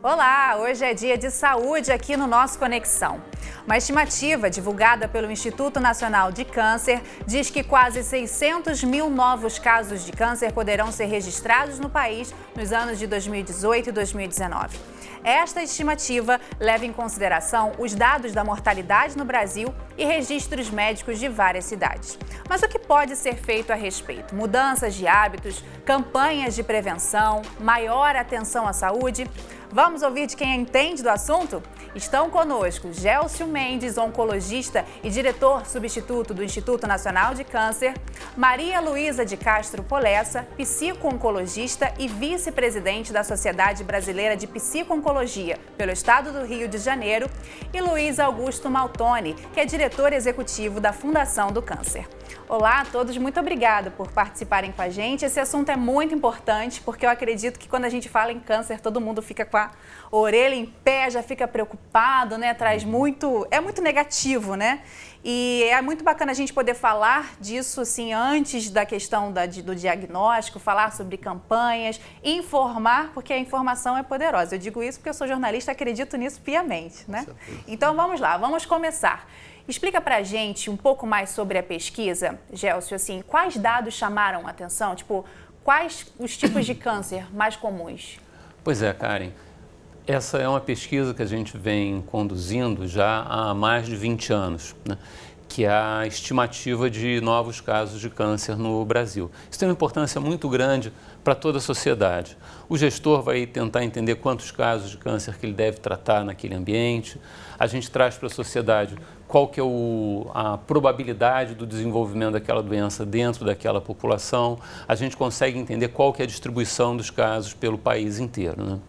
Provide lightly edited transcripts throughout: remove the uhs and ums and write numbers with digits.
Olá, hoje é dia de saúde aqui no nosso Conexão. Uma estimativa divulgada pelo Instituto Nacional de Câncer diz que quase 600 mil novos casos de câncer poderão ser registrados no país nos anos de 2018 e 2019. Esta estimativa leva em consideração os dados da mortalidade no Brasil e registros médicos de várias cidades. Mas o que pode ser feito a respeito? Mudanças de hábitos, campanhas de prevenção, maior atenção à saúde? Vamos ouvir de quem entende do assunto? Estão conosco Gélcio Mendes, oncologista e diretor substituto do Instituto Nacional de Câncer, Maria Luísa de Castro Polessa, psico-oncologista e vice-presidente da Sociedade Brasileira de Psico-Oncologia pelo Estado do Rio de Janeiro, e Luiz Augusto Maltoni, que é diretor executivo da Fundação do Câncer. Olá a todos, muito obrigada por participarem com a gente. Esse assunto é muito importante porque eu acredito que quando a gente fala em câncer, todo mundo fica com a orelha em pé, já fica preocupado, né? É muito negativo, né? E é muito bacana a gente poder falar disso assim antes da questão do diagnóstico, falar sobre campanhas, informar, porque a informação é poderosa. Eu digo isso porque eu sou jornalista, acredito nisso piamente, né? Então vamos lá, vamos começar. Explica pra gente um pouco mais sobre a pesquisa, Gélcio, assim, quais dados chamaram a atenção? Tipo, quais os tipos de câncer mais comuns? Pois é, Karen. Essa é uma pesquisa que a gente vem conduzindo já há mais de 20 anos, né? Que é a estimativa de novos casos de câncer no Brasil. Isso tem uma importância muito grande para toda a sociedade. O gestor vai tentar entender quantos casos de câncer que ele deve tratar naquele ambiente. A gente traz para a sociedade qual que é a probabilidade do desenvolvimento daquela doença dentro daquela população. A gente consegue entender qual que é a distribuição dos casos pelo país inteiro, né?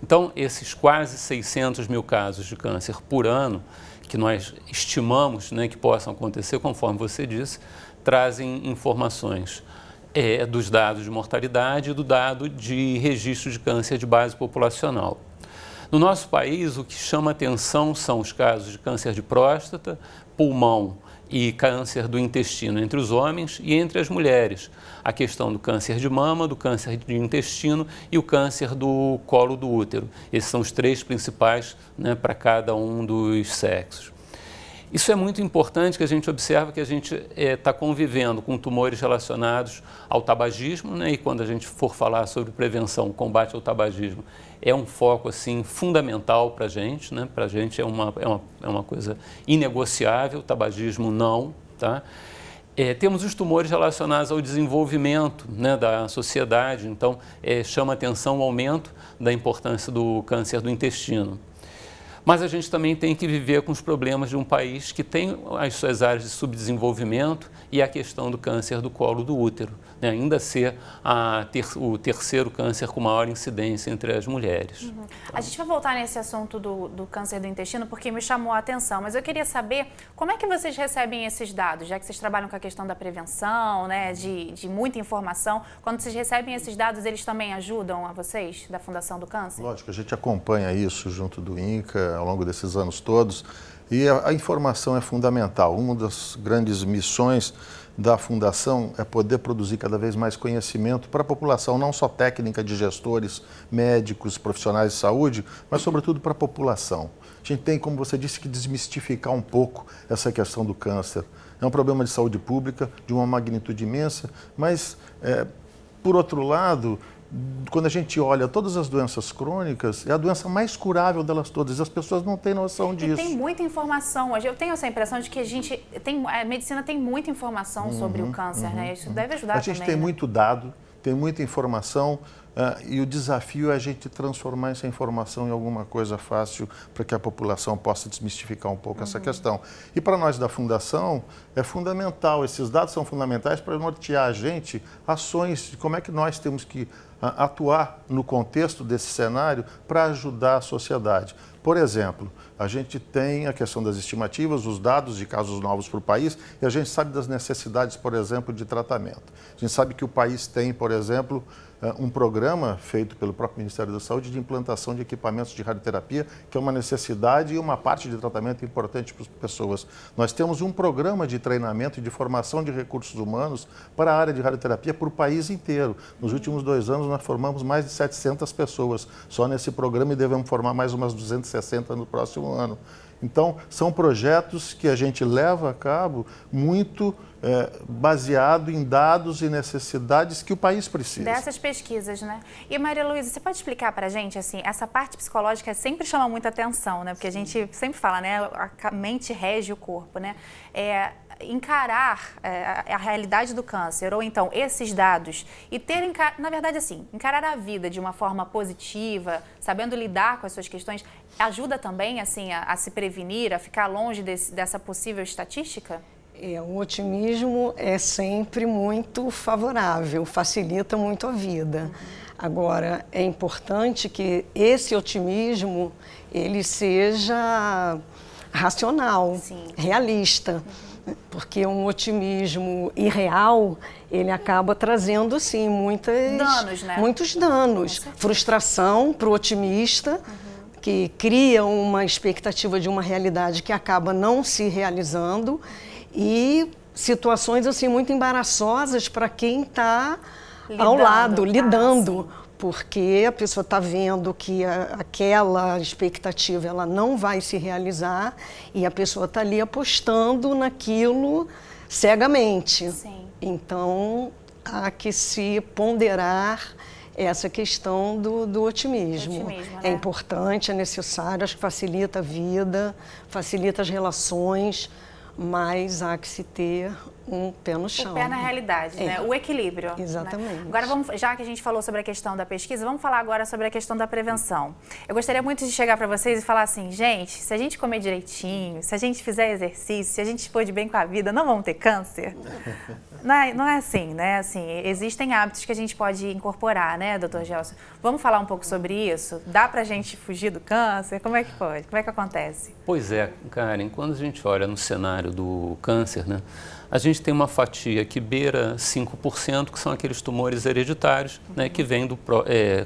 Então, esses quase 600 mil casos de câncer por ano, que nós estimamos, né, que possam acontecer, conforme você disse, trazem informações dos dados de mortalidade e do dado de registro de câncer de base populacional. No nosso país, o que chama atenção são os casos de câncer de próstata, pulmão e câncer do intestino entre os homens e entre as mulheres. A questão do câncer de mama, do câncer de intestino e o câncer do colo do útero. Esses são os três principais, né, para cada um dos sexos. Isso é muito importante, que a gente observa que a gente está convivendo com tumores relacionados ao tabagismo, né? E quando a gente for falar sobre prevenção, combate ao tabagismo, é um foco assim fundamental para a gente, né? Para a gente é uma coisa inegociável, o tabagismo não, tá? Temos os tumores relacionados ao desenvolvimento, né, da sociedade, então chama atenção o aumento da importância do câncer do intestino. Mas a gente também tem que viver com os problemas de um país que tem as suas áreas de subdesenvolvimento e a questão do câncer do colo do útero, né? Ainda ser o terceiro câncer com maior incidência entre as mulheres. Uhum. A gente vai voltar nesse assunto do câncer do intestino porque me chamou a atenção, mas eu queria saber como é que vocês recebem esses dados, já que vocês trabalham com a questão da prevenção, né, de muita informação. Quando vocês recebem esses dados, eles também ajudam a vocês, da Fundação do Câncer? Lógico, a gente acompanha isso junto do INCA ao longo desses anos todos e a informação é fundamental. Uma das grandes missões da Fundação é poder produzir cada vez mais conhecimento para a população, não só técnica de gestores, médicos, profissionais de saúde, mas sobretudo para a população. A gente tem, como você disse, que desmistificar um pouco essa questão do câncer. É um problema de saúde pública de uma magnitude imensa, mas, por outro lado, quando a gente olha todas as doenças crônicas, é a doença mais curável delas todas. As pessoas não têm noção disso. E tem muita informação. Eu tenho essa impressão de que a medicina tem muita informação sobre o câncer, né? Isso deve ajudar também. A gente tem muito dado, tem muita informação e o desafio é a gente transformar essa informação em alguma coisa fácil para que a população possa desmistificar um pouco essa questão. E para nós da Fundação é fundamental, esses dados são fundamentais para nortear a gente ações de como é que nós temos que atuar no contexto desse cenário para ajudar a sociedade. Por exemplo, a gente tem a questão das estimativas, os dados de casos novos para o país e a gente sabe das necessidades, por exemplo, de tratamento. A gente sabe que o país tem, por exemplo, um programa feito pelo próprio Ministério da Saúde de implantação de equipamentos de radioterapia, que é uma necessidade e uma parte de tratamento importante para as pessoas. Nós temos um programa de treinamento e de formação de recursos humanos para a área de radioterapia para o país inteiro. Nos últimos 2 anos, nós formamos mais de 700 pessoas só nesse programa e devemos formar mais umas 260 no próximo ano. Então, são projetos que a gente leva a cabo muito baseado em dados e necessidades que o país precisa. Dessas pesquisas, né? E Maria Luísa, você pode explicar para a gente, assim, essa parte psicológica sempre chama muita atenção, né? Porque a gente sempre fala, né? A mente rege o corpo, né? Encarar a realidade do câncer, ou então esses dados, e ter, na verdade, assim, encarar a vida de uma forma positiva, sabendo lidar com as suas questões, ajuda também, assim, a se prevenir, a ficar longe dessa possível estatística? O otimismo é sempre muito favorável, facilita muito a vida. Agora, é importante que esse otimismo ele seja racional, sim, realista. Porque um otimismo irreal, ele acaba trazendo, sim, muitos danos. Frustração para o otimista, que cria uma expectativa de uma realidade que acaba não se realizando, e situações assim muito embaraçosas para quem está ao lado, lidando. Porque a pessoa está vendo que aquela expectativa ela não vai se realizar e a pessoa está ali apostando naquilo cegamente. Sim. Então, há que se ponderar essa questão do otimismo. Né? É importante, é necessário, acho que facilita a vida, facilita as relações, mas há que se ter um pé no chão. O pé na realidade, né? O equilíbrio. Exatamente. Né? Agora, já que a gente falou sobre a questão da pesquisa, vamos falar agora sobre a questão da prevenção. Eu gostaria muito de chegar para vocês e falar assim, gente, se a gente comer direitinho, se a gente fizer exercício, se a gente for de bem com a vida, não vamos ter câncer? Não é assim, né? Assim, existem hábitos que a gente pode incorporar, né, doutor Gelson? Vamos falar um pouco sobre isso? Dá pra gente fugir do câncer? Como é que pode? Como é que acontece? Pois é, Karen, quando a gente olha no cenário do câncer, né, a gente tem uma fatia que beira 5%, que são aqueles tumores hereditários, né, que vêm do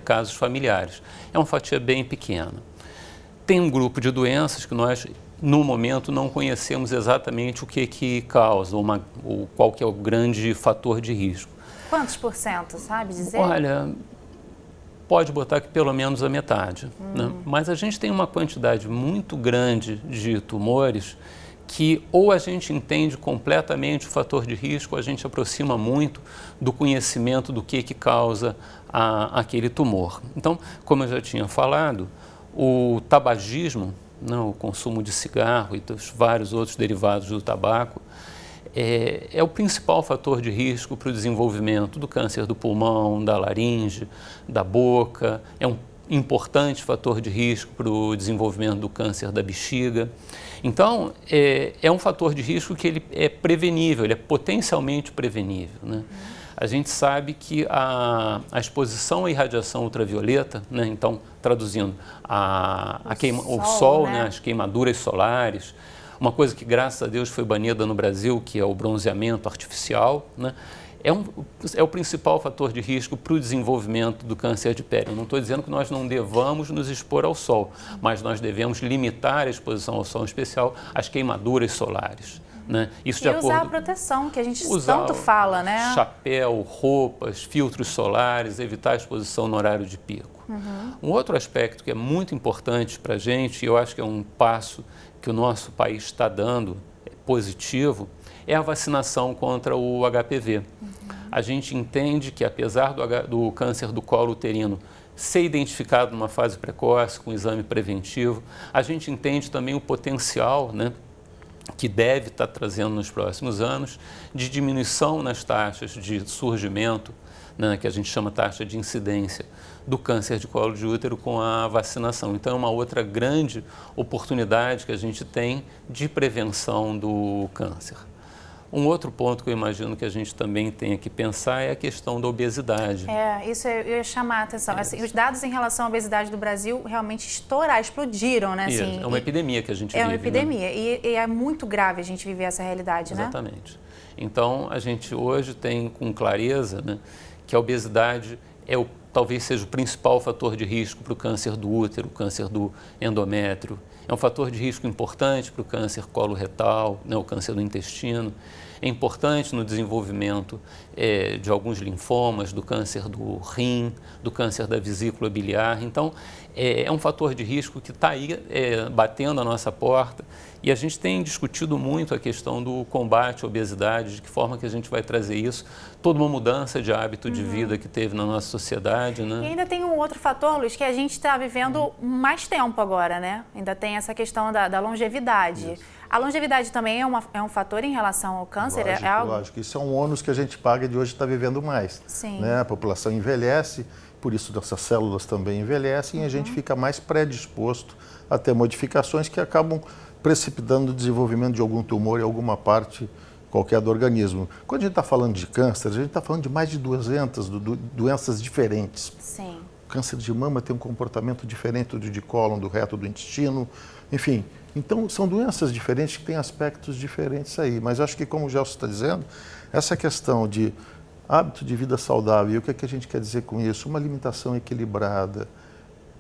casos familiares. É uma fatia bem pequena. Tem um grupo de doenças que nós, no momento, não conhecemos exatamente o que causa, ou qual que é o grande fator de risco. Quantos por cento, sabe dizer? Olha, pode botar que pelo menos a metade. Né? Mas a gente tem uma quantidade muito grande de tumores que ou a gente entende completamente o fator de risco, ou a gente aproxima muito do conhecimento do que causa aquele tumor. Então, como eu já tinha falado, o tabagismo, não, o consumo de cigarro e dos vários outros derivados do tabaco, é o principal fator de risco para o desenvolvimento do câncer do pulmão, da laringe, da boca, é um importante fator de risco para o desenvolvimento do câncer da bexiga. Então, é um fator de risco que ele é prevenível, ele é potencialmente prevenível, né? A gente sabe que a exposição à irradiação ultravioleta, né, então, traduzindo, o sol, né, as queimaduras solares, uma coisa que, graças a Deus, foi banida no Brasil, que é o bronzeamento artificial, né, é o principal fator de risco para o desenvolvimento do câncer de pele. Eu não estou dizendo que nós não devamos nos expor ao sol, mas nós devemos limitar a exposição ao sol, em especial às queimaduras solares. Né? Isso de acordo, usar a proteção, que a gente tanto fala, né? Chapéu, roupas, filtros solares, evitar a exposição no horário de pico. Um outro aspecto que é muito importante para a gente, e eu acho que é um passo que o nosso país está dando, positivo, é a vacinação contra o HPV. A gente entende que, apesar do câncer do colo uterino ser identificado numa fase precoce, com exame preventivo, a gente entende também o potencial, né, que deve estar trazendo nos próximos anos, de diminuição nas taxas de surgimento, né, que a gente chama taxa de incidência do câncer de colo de útero com a vacinação. Então, é uma outra grande oportunidade que a gente tem de prevenção do câncer. Um outro ponto que eu imagino que a gente também tenha que pensar é a questão da obesidade. Isso eu ia chamar a atenção. Assim, os dados em relação à obesidade do Brasil realmente explodiram, né? Assim, é uma epidemia que a gente vive. É uma epidemia, né? e é muito grave a gente viver essa realidade, né? Exatamente. Então, a gente hoje tem com clareza, né, que a obesidade talvez seja o principal fator de risco para o câncer do útero, câncer do endométrio. É um fator de risco importante para o câncer coloretal, né, o câncer do intestino. É importante no desenvolvimento de alguns linfomas, do câncer do rim, do câncer da vesícula biliar. Então, é um fator de risco que está aí batendo a nossa porta. E a gente tem discutido muito a questão do combate à obesidade, de que forma que a gente vai trazer isso, toda uma mudança de hábito de vida que teve na nossa sociedade, né? E ainda tem um outro fator, Luiz, que a gente está vivendo mais tempo agora, né? Ainda tem essa questão da longevidade. Isso. A longevidade também é um fator em relação ao câncer? Lógico. Isso é um ônus que a gente paga de hoje estar vivendo mais. Sim. Né? A população envelhece, por isso nossas células também envelhecem e a gente fica mais predisposto a ter modificações que acabam precipitando o desenvolvimento de algum tumor em alguma parte qualquer do organismo. Quando a gente está falando de câncer, a gente está falando de mais de 200 doenças diferentes. Sim. O câncer de mama tem um comportamento diferente do de cólon, do reto, do intestino, enfim. Então, são doenças diferentes que têm aspectos diferentes aí. Mas acho que, como o Gelson está dizendo, essa questão de hábito de vida saudável, e o que é que a gente quer dizer com isso? Uma alimentação equilibrada,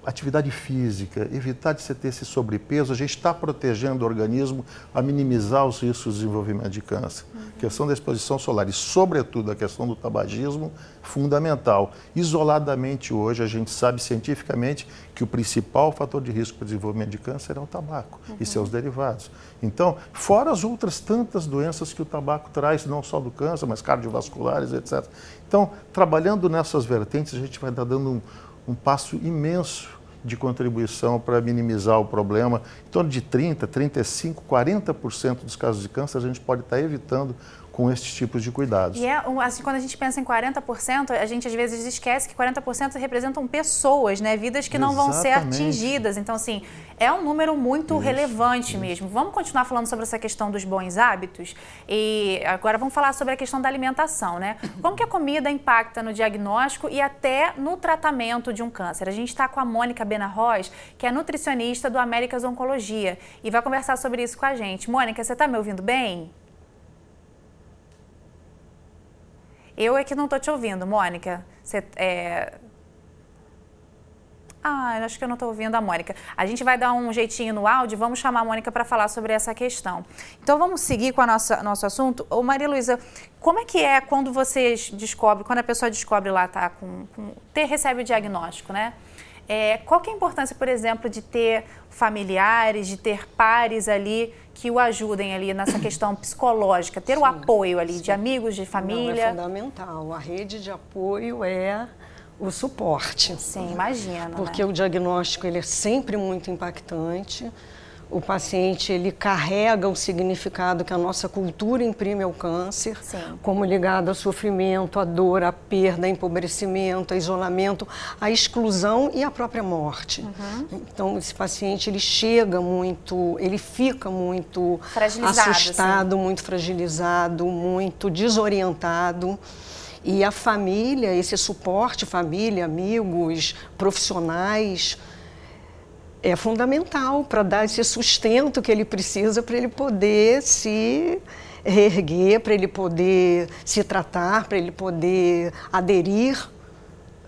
atividade física, evitar de você ter esse sobrepeso, a gente está protegendo o organismo a minimizar os riscos de desenvolvimento de câncer. A questão da exposição solar e, sobretudo, a questão do tabagismo, fundamental. Isoladamente hoje, a gente sabe cientificamente que o principal fator de risco para o desenvolvimento de câncer é o tabaco e seus derivados. Então, fora as outras tantas doenças que o tabaco traz, não só do câncer, mas cardiovasculares, etc. Então, trabalhando nessas vertentes, a gente vai estar dando um passo imenso de contribuição para minimizar o problema. Em torno de 30%, 35%, 40% dos casos de câncer a gente pode estar evitando com esses tipos de cuidados. E assim, quando a gente pensa em 40%, a gente às vezes esquece que 40% representam pessoas, né? Vidas que não vão ser atingidas. Então, assim, é um número muito relevante mesmo. Vamos continuar falando sobre essa questão dos bons hábitos? E agora vamos falar sobre a questão da alimentação, né? Como que a comida impacta no diagnóstico e até no tratamento de um câncer? A gente está com a Mônica Benarroz, que é nutricionista do Américas Oncologia, e vai conversar sobre isso com a gente. Mônica, você está me ouvindo bem? Eu é que não estou te ouvindo, Mônica. Eu acho que eu não estou ouvindo a Mônica. A gente vai dar um jeitinho no áudio, vamos chamar a Mônica para falar sobre essa questão. Então, vamos seguir com nosso assunto. Ô, Maria Luísa, como é que é quando vocês descobrem, quando a pessoa descobre lá, tá, recebe o diagnóstico, né? Qual que é a importância, por exemplo, de ter familiares, de ter pares ali que o ajudem ali nessa questão psicológica, ter o apoio ali de amigos, de família? Não, é fundamental. A rede de apoio é o suporte. Sim, imagina. Porque o diagnóstico ele é sempre muito impactante. O paciente ele carrega o significado que a nossa cultura imprime ao câncer, como ligado ao sofrimento, à dor, à perda, ao empobrecimento, ao isolamento, à exclusão e à própria morte. Então, esse paciente ele fica muito assustado, muito fragilizado, muito desorientado. E a família, esse suporte, família, amigos, profissionais, é fundamental para dar esse sustento que ele precisa para ele poder se reerguer, para ele poder se tratar, para ele poder aderir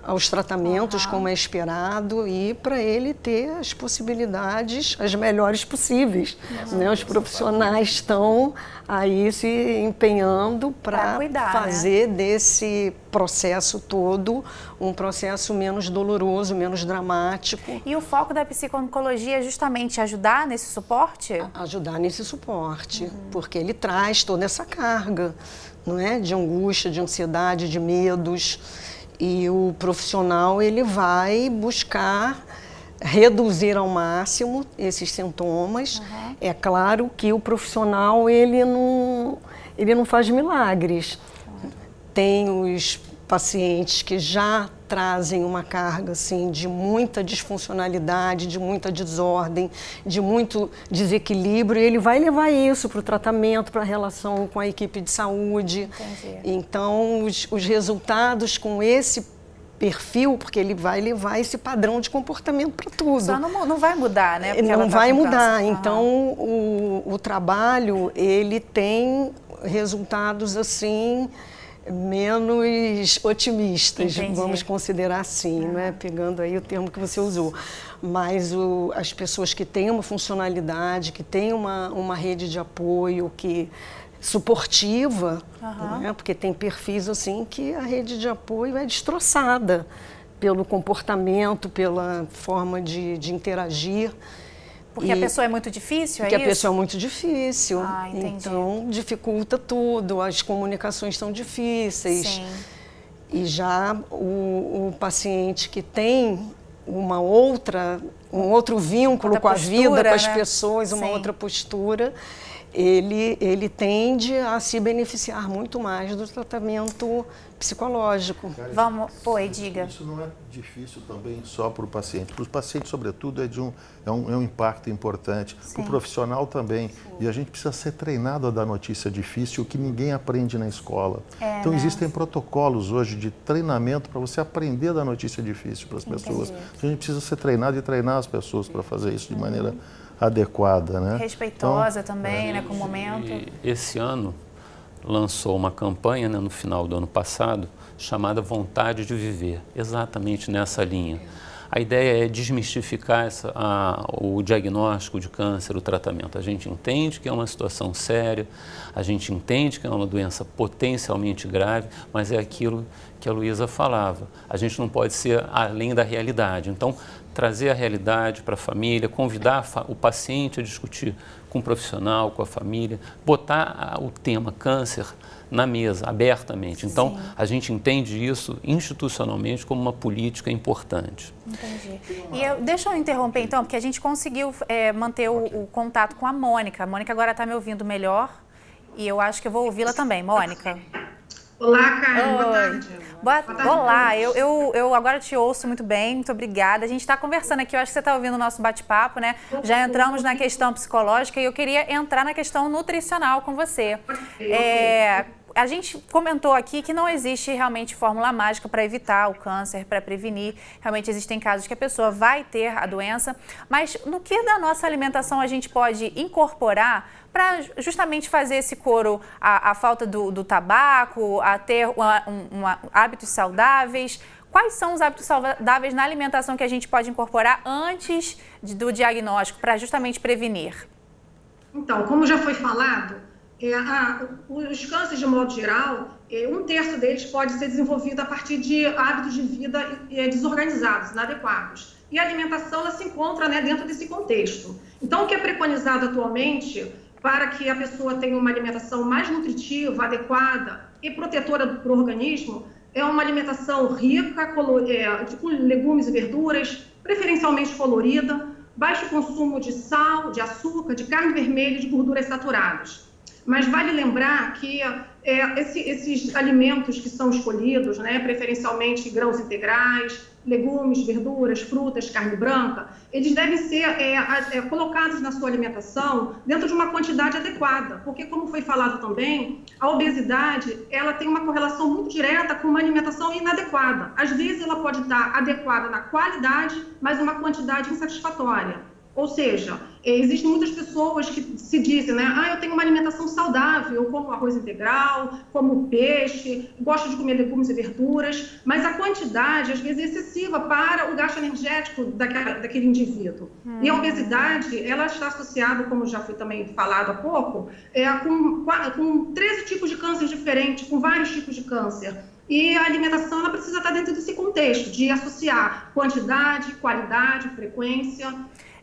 aos tratamentos como é esperado e para ele ter as possibilidades as melhores possíveis. Né? Os profissionais estão aí se empenhando para fazer desse processo todo um processo menos doloroso, menos dramático. E o foco da psico-oncologia é justamente ajudar nesse suporte? Ajudar nesse suporte, porque ele traz toda essa carga, não é? De angústia, de ansiedade, de medos. E o profissional ele vai buscar reduzir ao máximo esses sintomas. É claro que o profissional ele não faz milagres. Tem os pacientes que já trazem uma carga assim, de muita disfuncionalidade, de muita desordem, de muito desequilíbrio, e ele vai levar isso para o tratamento, para a relação com a equipe de saúde. Entendi. Então, os resultados com esse perfil, porque ele vai levar esse padrão de comportamento para tudo. Só não vai mudar, né? Porque não vai mudar. Então, o trabalho, ele tem resultados assim menos otimistas, Entendi. vamos considerar assim, né? Pegando aí o termo que você usou. Mas as pessoas que têm uma funcionalidade, que têm uma rede de apoio suportiva, né? Porque tem perfis assim que a rede de apoio é destroçada pelo comportamento, pela forma de interagir. Porque a pessoa é muito difícil, é isso? Porque a pessoa é muito difícil, entendi. então dificulta tudo, as comunicações são difíceis. Sim. E já o paciente que tem um outro vínculo com a vida, com as pessoas, uma outra postura, ele tende a se beneficiar muito mais do tratamento psicológico. Vamos, diga. Isso não é difícil também só para o paciente. Para os pacientes, sobretudo, é um impacto importante. Para o profissional também. E a gente precisa ser treinado a dar notícia difícil, o que ninguém aprende na escola. Então, existem protocolos hoje de treinamento para você aprender a dar notícia difícil para as pessoas. A gente precisa ser treinado e treinar as pessoas para fazer isso de maneira adequada, né? Respeitosa também, né, com o momento. E esse ano lançou uma campanha, né, no final do ano passado, chamada Vontade de Viver, exatamente nessa linha. A ideia é desmistificar o diagnóstico de câncer, o tratamento. A gente entende que é uma situação séria, a gente entende que é uma doença potencialmente grave, mas é aquilo que a Luísa falava. A gente não pode ser além da realidade. Então, trazer a realidade para a família, convidar o paciente a discutir com o profissional, com a família, botar o tema câncer na mesa, abertamente. Então, a gente entende isso institucionalmente como uma política importante. Entendi. E deixa eu interromper, então, porque a gente conseguiu manter o contato com a Mônica. A Mônica agora está me ouvindo melhor e eu acho que eu vou ouvi-la também. Mônica. Olá, Carmen. Boa tarde. Boa tarde. Olá, eu agora te ouço muito bem, muito obrigada. A gente está conversando aqui, eu acho que você está ouvindo o nosso bate-papo, né? Já entramos na questão psicológica e eu queria entrar na questão nutricional com você. A gente comentou aqui que não existe realmente fórmula mágica para evitar o câncer, para prevenir. Realmente existem casos que a pessoa vai ter a doença, mas no que da nossa alimentação a gente pode incorporar para justamente fazer esse coro à falta do tabaco, a ter hábitos saudáveis? Quais são os hábitos saudáveis na alimentação que a gente pode incorporar antes do diagnóstico, para justamente prevenir? Então, como já foi falado, os cânceres, de modo geral, 1/3 deles pode ser desenvolvido a partir de hábitos de vida desorganizados, inadequados. E a alimentação ela se encontra, né, dentro desse contexto. Então, o que é preconizado atualmente para que a pessoa tenha uma alimentação mais nutritiva, adequada e protetora para o organismo, é uma alimentação rica, com legumes e verduras, preferencialmente colorida, baixo consumo de sal, de açúcar, de carne vermelha e de gorduras saturadas. Mas vale lembrar que esses alimentos que são escolhidos, né, preferencialmente grãos integrais, legumes, verduras, frutas, carne branca, eles devem ser colocados na sua alimentação dentro de uma quantidade adequada, porque, como foi falado também, a obesidade ela tem uma correlação muito direta com uma alimentação inadequada. Às vezes ela pode estar adequada na qualidade, mas uma quantidade insatisfatória. Ou seja, existem muitas pessoas que se dizem, né, eu tenho uma alimentação saudável, eu como arroz integral, como peixe, gosto de comer legumes e verduras, mas a quantidade, às vezes, é excessiva para o gasto energético daquele indivíduo. E a obesidade, ela está associada, como já foi também falado há pouco, com 13 tipos de câncer diferentes, com vários tipos de câncer. E a alimentação ela precisa estar dentro desse contexto, de associar quantidade, qualidade, frequência.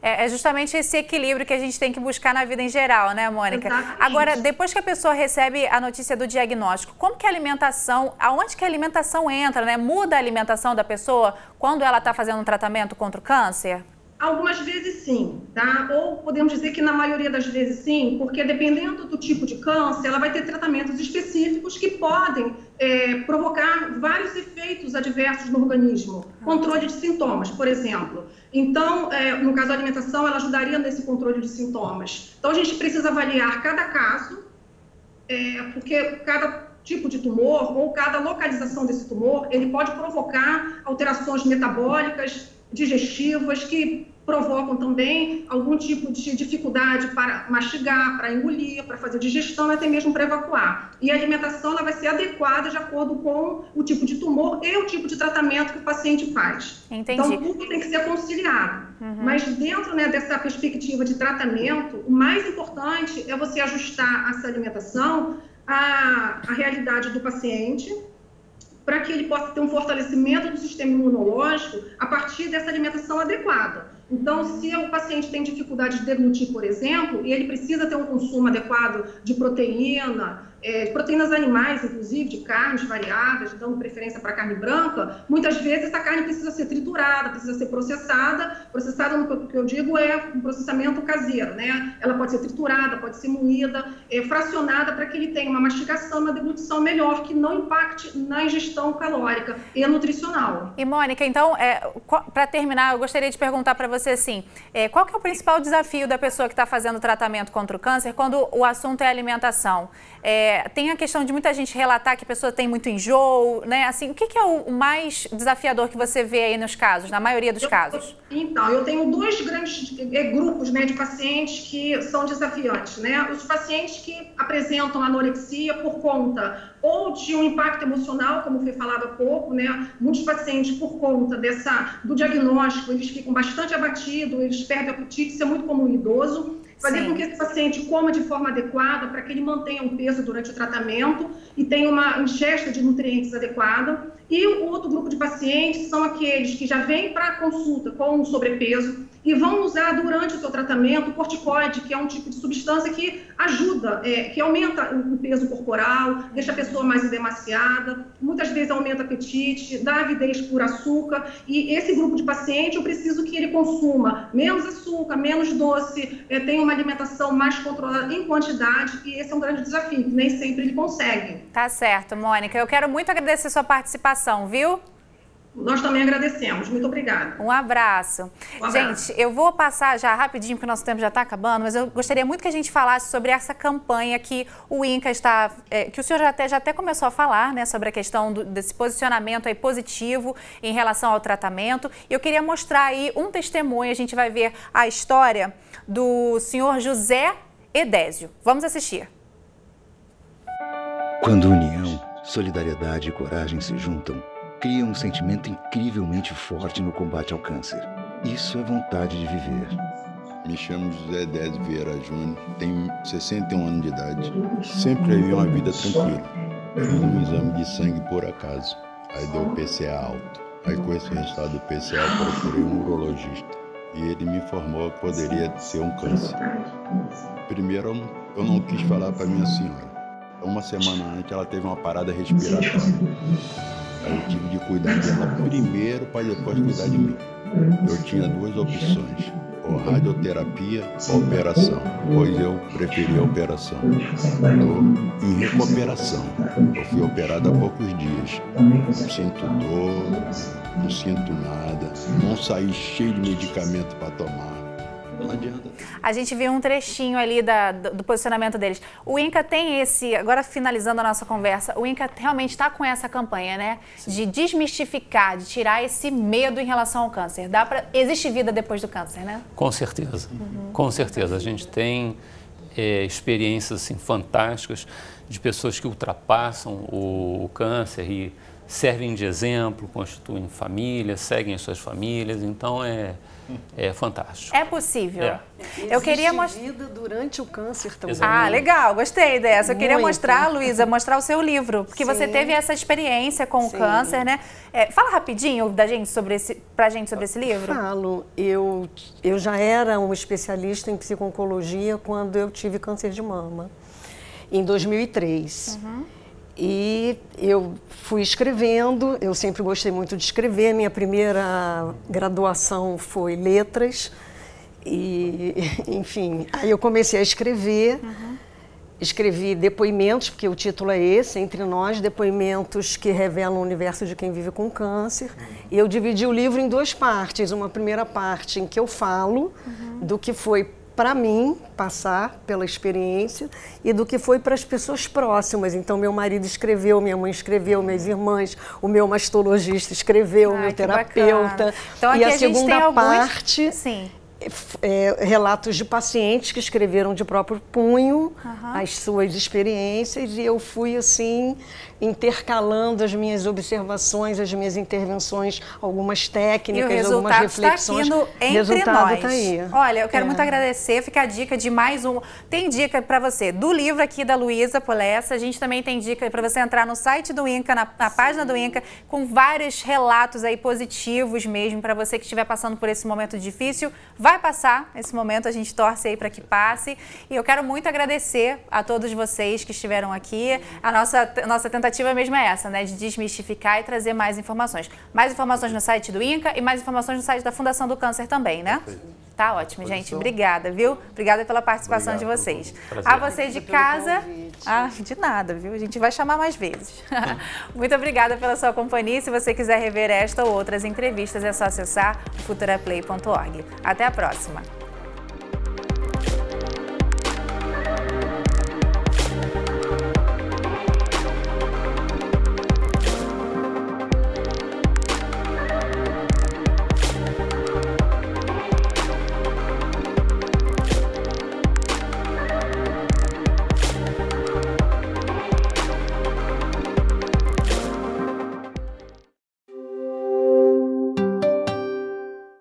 É justamente esse equilíbrio que a gente tem que buscar na vida em geral, né, Mônica? Exatamente. Agora, depois que a pessoa recebe a notícia do diagnóstico, como que a alimentação, aonde que a alimentação entra, né? Muda a alimentação da pessoa quando ela está fazendo um tratamento contra o câncer? Algumas vezes sim, tá? Ou podemos dizer que na maioria das vezes sim, porque dependendo do tipo de câncer, ela vai ter tratamentos específicos que podem provocar vários efeitos adversos no organismo. Controle de sintomas, por exemplo. Então, no caso da alimentação, ela ajudaria nesse controle de sintomas. Então, a gente precisa avaliar cada caso, porque cada tipo de tumor ou cada localização desse tumor, ele pode provocar alterações metabólicas, digestivas, que provocam também algum tipo de dificuldade para mastigar, para engolir, para fazer digestão, até mesmo para evacuar. E a alimentação ela vai ser adequada de acordo com o tipo de tumor e o tipo de tratamento que o paciente faz. Entendi. Então, tudo tem que ser conciliado. Mas dentro, né, dessa perspectiva de tratamento, o mais importante é você ajustar essa alimentação à realidade do paciente, para que ele possa ter um fortalecimento do sistema imunológico a partir dessa alimentação adequada. Então, se o paciente tem dificuldade de deglutir, por exemplo, e ele precisa ter um consumo adequado de proteína, proteínas animais, inclusive, de carnes variadas, dando preferência para carne branca, muitas vezes essa carne precisa ser triturada, precisa ser processada. Processada, no que eu digo, é um processamento caseiro, né? Ela pode ser triturada, pode ser moída, fracionada, para que ele tenha uma mastigação, uma deglutição melhor, que não impacte na ingestão calórica e nutricional. E, Mônica, então, para terminar, eu gostaria de perguntar para você assim, qual que é o principal desafio da pessoa que está fazendo o tratamento contra o câncer quando o assunto é alimentação? Tem a questão de muita gente relatar que a pessoa tem muito enjoo, né? Assim, o que é o mais desafiador que você vê aí nos casos, na maioria dos casos? Então, eu tenho dois grandes grupos, né, de pacientes que são desafiantes, né? Os pacientes que apresentam anorexia por conta ou de um impacto emocional, como foi falado há pouco, né? Muitos pacientes, por conta do diagnóstico, eles ficam bastante abatidos, eles perdem o apetite, isso é muito comum em idoso. Fazer com que esse paciente coma de forma adequada para que ele mantenha um peso durante o tratamento e tenha uma ingesta de nutrientes adequada. E o outro grupo de pacientes são aqueles que já vêm para a consulta com sobrepeso e vão usar durante o seu tratamento o corticoide, que é um tipo de substância que ajuda, que aumenta o peso corporal, deixa a pessoa mais edemaciada, muitas vezes aumenta o apetite, dá avidez por açúcar. E esse grupo de paciente, eu preciso que ele consuma menos açúcar, menos doce, tenha uma alimentação mais controlada em quantidade, e esse é um grande desafio, que nem sempre ele consegue. Tá certo, Mônica. Eu quero muito agradecer a sua participação, viu? Nós também agradecemos. Muito obrigada. Um abraço. Gente, eu vou passar já rapidinho, porque o nosso tempo já está acabando, mas eu gostaria muito que a gente falasse sobre essa campanha que o INCA está... que o senhor já até começou a falar, né, sobre a questão desse posicionamento aí positivo em relação ao tratamento. E eu queria mostrar aí um testemunho, a gente vai ver a história do senhor José Edésio. Vamos assistir. Quando união, solidariedade e coragem se juntam, cria um sentimento incrivelmente forte no combate ao câncer. Isso é vontade de viver. Me chamo José Edésio Vieira Júnior, tenho 61 anos de idade. Sempre vivi uma vida tranquila. Fiz um exame de sangue por acaso, aí deu PCA alto. Aí com esse resultado do PCA eu procurei um urologista e ele me informou que poderia ser um câncer. Primeiro eu não quis falar para minha senhora. Uma semana antes ela teve uma parada respiratória. Aí eu tive de cuidar dela primeiro para depois cuidar de mim. Eu tinha duas opções, ou radioterapia ou operação, pois eu preferi a operação. Estou em recuperação. Eu fui operado há poucos dias. Não sinto dor, não sinto nada, não saí cheio de medicamento para tomar. Não adianta. A gente viu um trechinho ali do posicionamento deles. O INCA tem agora finalizando a nossa conversa, o INCA realmente está com essa campanha, né? Sim. De desmistificar, de tirar esse medo em relação ao câncer. Existe vida depois do câncer, né? Com certeza, com certeza. A gente tem experiências assim, fantásticas de pessoas que ultrapassam o câncer e servem de exemplo, constituem família, seguem as suas famílias, então é fantástico. É possível. Eu queria mostrar vida durante o câncer também. Ah, legal, gostei dessa. Eu queria mostrar, Luísa, mostrar o seu livro, porque você teve essa experiência com o câncer, né? Fala rapidinho pra gente sobre esse livro. Falo. Eu já era uma especialista em psico-oncologia quando eu tive câncer de mama, em 2003. E eu fui escrevendo, eu sempre gostei muito de escrever. Minha primeira graduação foi letras, e, enfim, aí eu comecei a escrever. Escrevi depoimentos, porque o título é esse, Entre Nós, depoimentos que revelam o universo de quem vive com câncer. E eu dividi o livro em duas partes. Uma primeira parte em que eu falo do que foi para mim passar pela experiência e do que foi para as pessoas próximas. Então, meu marido escreveu, minha mãe escreveu, minhas irmãs, o meu mastologista escreveu, o meu terapeuta. Então, e a segunda parte... Sim. Relatos de pacientes que escreveram de próprio punho as suas experiências, e eu fui assim intercalando as minhas observações, as minhas intervenções, algumas técnicas, algumas reflexões. Tá aqui no Entre Nós. Tá aí. Olha, eu quero muito agradecer. Fica a dica de mais um. Tem dica para você do livro aqui da Luísa Polessa. A gente também tem dica para você entrar no site do INCA, na página do INCA, com vários relatos aí positivos mesmo para você que estiver passando por esse momento difícil. Vai passar esse momento, a gente torce aí para que passe. E eu quero muito agradecer a todos vocês que estiveram aqui. A nossa tentativa mesmo é essa, né? De desmistificar e trazer mais informações. Mais informações no site do INCA e mais informações no site da Fundação do Câncer também, né? Tá ótimo, gente. Obrigada, viu? Obrigada pela participação de vocês. A você de casa... de nada, viu? A gente vai chamar mais vezes. Muito obrigada pela sua companhia. Se você quiser rever esta ou outras entrevistas, é só acessar futuraplay.org. Até a próxima.